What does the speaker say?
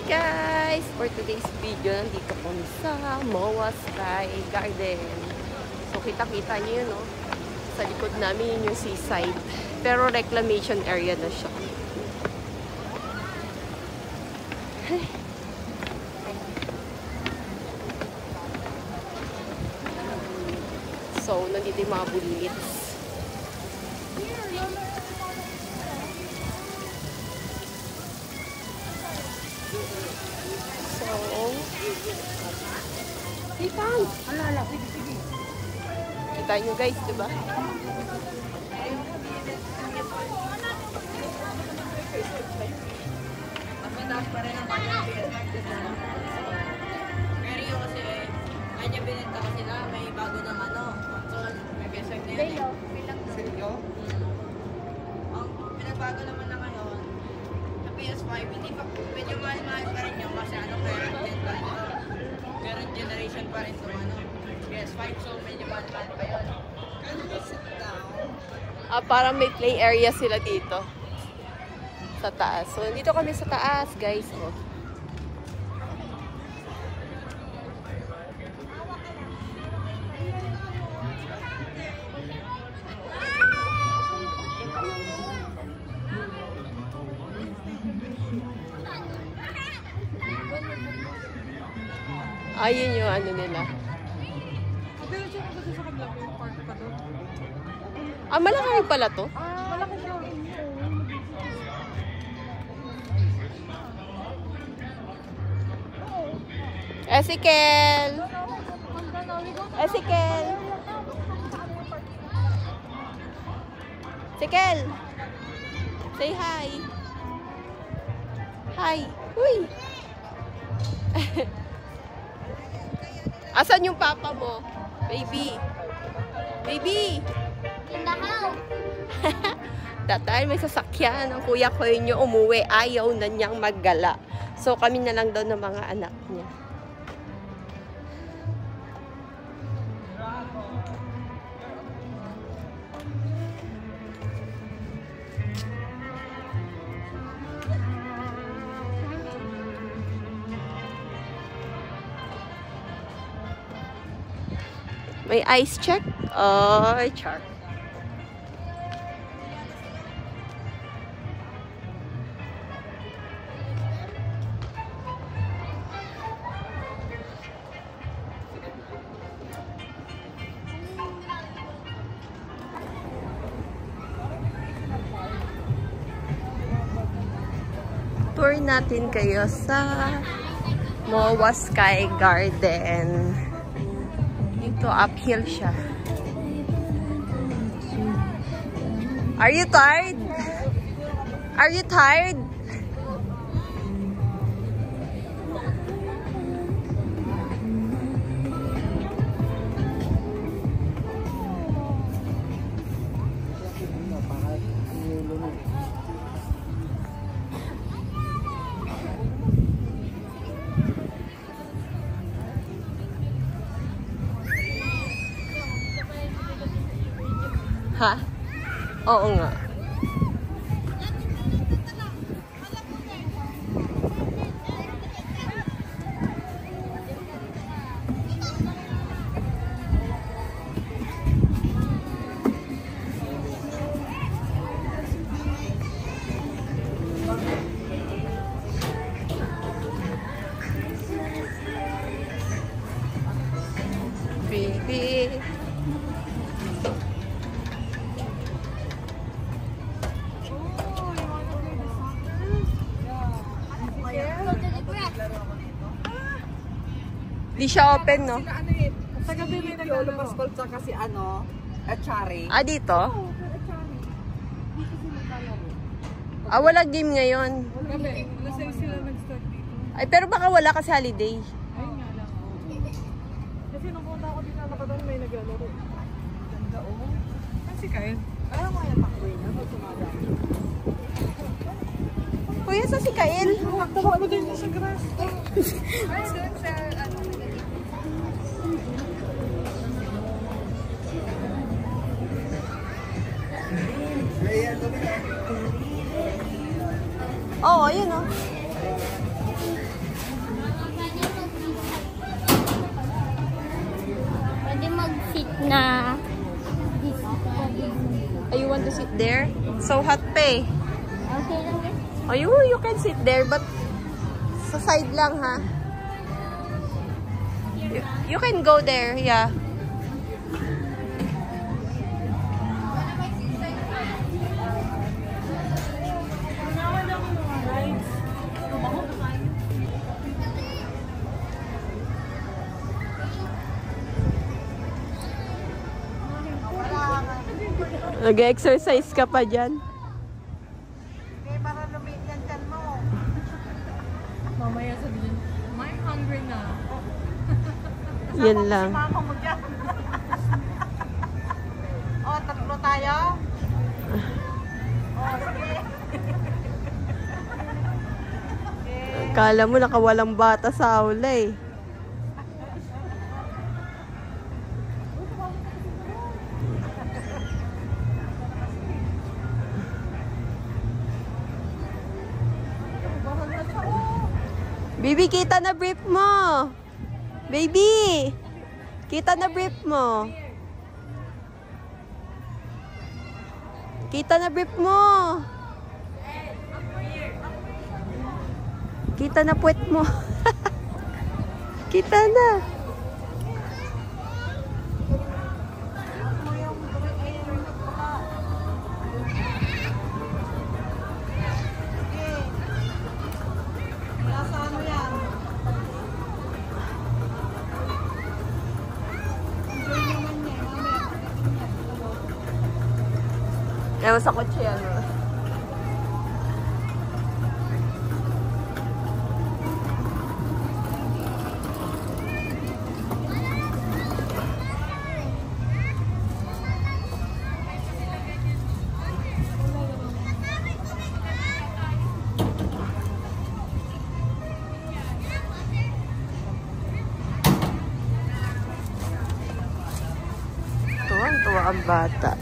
Guys! For today's video, nandito kami sa MOA Sky Garden. So, kita-kita nyo yun, no? Sa likod namin yun yung seaside. Pero reclamation area na siya. So, nandito yung mga bulits. Ipan! Alala, sige. Kita nyo guys, diba? Mataas pa rin ang kanyang pero yung kasi kanya binenta kasi na may bago ng console. May PS5 na yun eh. Ang pinagbago naman na ngayon sa PS5, hindi pa medyo mahal-mahal pa rin yung kasi current generation pa rin ito PS5, so medyo mahal-mahal pa yun. Parang may play area sila dito sa taas. So, dito kami sa taas, guys. Oh. Ayun yung ano nila. Malaki pala to? Malaki siya. Ezekiel! Ezekiel! Ezekiel! Say hi! Hi! Uy! Asan yung papa mo? Baby! Baby! In the house! Dahil may sasakyan ang kuya ko nyo umuwi, ayaw na niyang maggala. So kami na lang daw ng mga anak niya. May ice check? Oh, char. Tour natin kayo sa MOA Sky Garden. Dito, uphill siya. Are you tired? Are you tired? Ha? Oo nga. Baby. Di siya open, no? Sa gabi may naglalaro. Pascal tsaka si Achari. Dito? Oo, Achari. Dito sila naglalaro. Wala game ngayon. Gabi, lasay sila nag-start dito. Ay, pero baka wala kasi holiday. Ayun nga lang. Kasi nung punta ako dito, nakataon may naglalaro. Ganda, oh. Kasi Kyle. Ayaw nga yung takboy niya. Ba't sumada? Kuya, sa si Kael? Takbo din sa grass. Oo, yun o. Pwede mag-sit na. Oh, you want to sit there? So hot pa eh. Okay lang eh. Oh, you can sit there but sa side lang ha. You can go there, yeah. Nag-exercise ka pa dyan. Okay, para lumit yan dyan mo. Mamaya sabihin, I'm hungry na. Yan lang. Mama mo dyan. Oh, tatlo tayo. Oh, sige. Kala mo nakawalang bata sa aula eh. Baby, kita na brief mo. Baby, kita na brief mo. Kita na brief mo. Kita na puwet mo. Kita na. Nasa ano yan? Enjoy naman niya. Mamaya. Ewan sa kotse yan. Tuwang-tuwa ang bata.